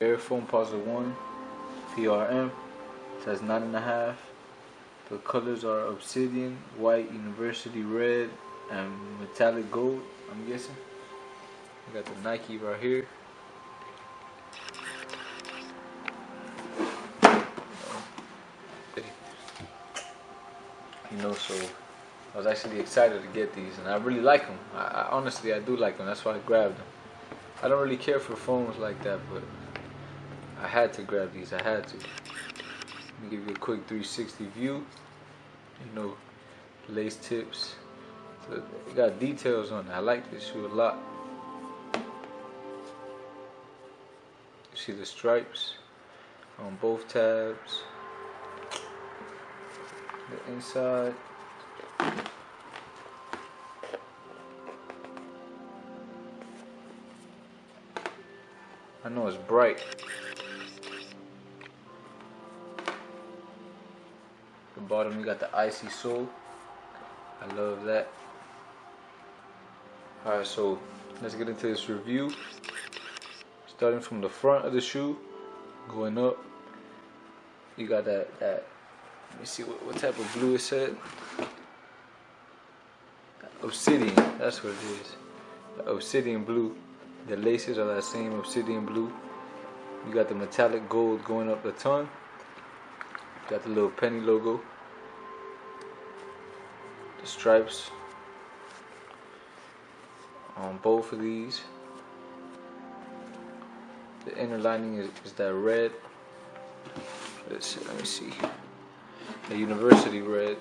Air foamposite 1 PRM says 9.5. The colors are obsidian, white, university red, and metallic gold, I'm guessing. We got the Nike right here. So I was actually excited to get these, and I really like them. Honestly, I do like them. That's why I grabbed them. I don't really care for foams like that, but I had to grab these. I had to. Let me give you a quick 360 view. Lace tips. So it got details on it. I like this shoe a lot. You see the stripes on both tabs. The inside. I know it's bright. The bottom, you got the icy sole. I love that. Alright, so let's get into this review. Starting from the front of the shoe, going up, you got that let me see what type of blue it said. Obsidian, that's what it is. The obsidian blue. The laces are that same obsidian blue. You got the metallic gold going up the tongue. Got the little penny logo. The stripes on both of these. The inner lining is that red. Let me see. The university red.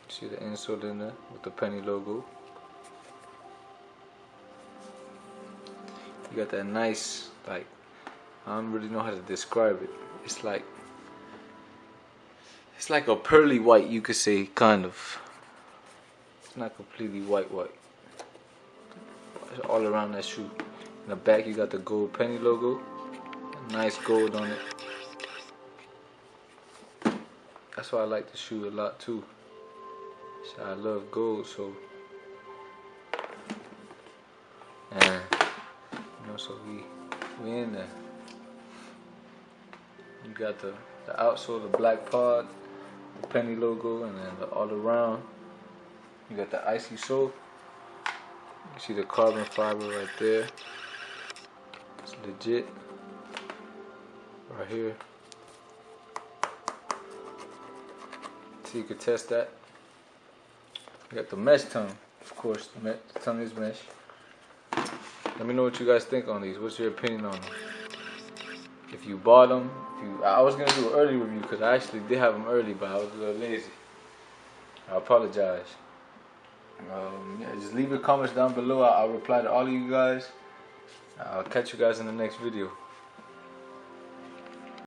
See the insole in there with the penny logo. You got that nice, I don't really know how to describe it. It's like a pearly white, you could say, kind of. It's not completely white. It's all around that shoe. In the back, you got the gold penny logo. Nice gold on it. That's why I like the shoe a lot too. So I love gold, so and so we in there. You got the outsole, the black pod, the penny logo, and then all around you got the icy sole. You see the carbon fiber right there. It's legit. Right here. So you can test that. You got the mesh tongue, of course. The tongue is mesh. Let me know what you guys think on these. What's your opinion on them? If you bought them, I was gonna do an early review because I actually did have them early, but I was a little lazy. I apologize. Yeah, just leave your comments down below. I'll reply to all of you guys. I'll catch you guys in the next video.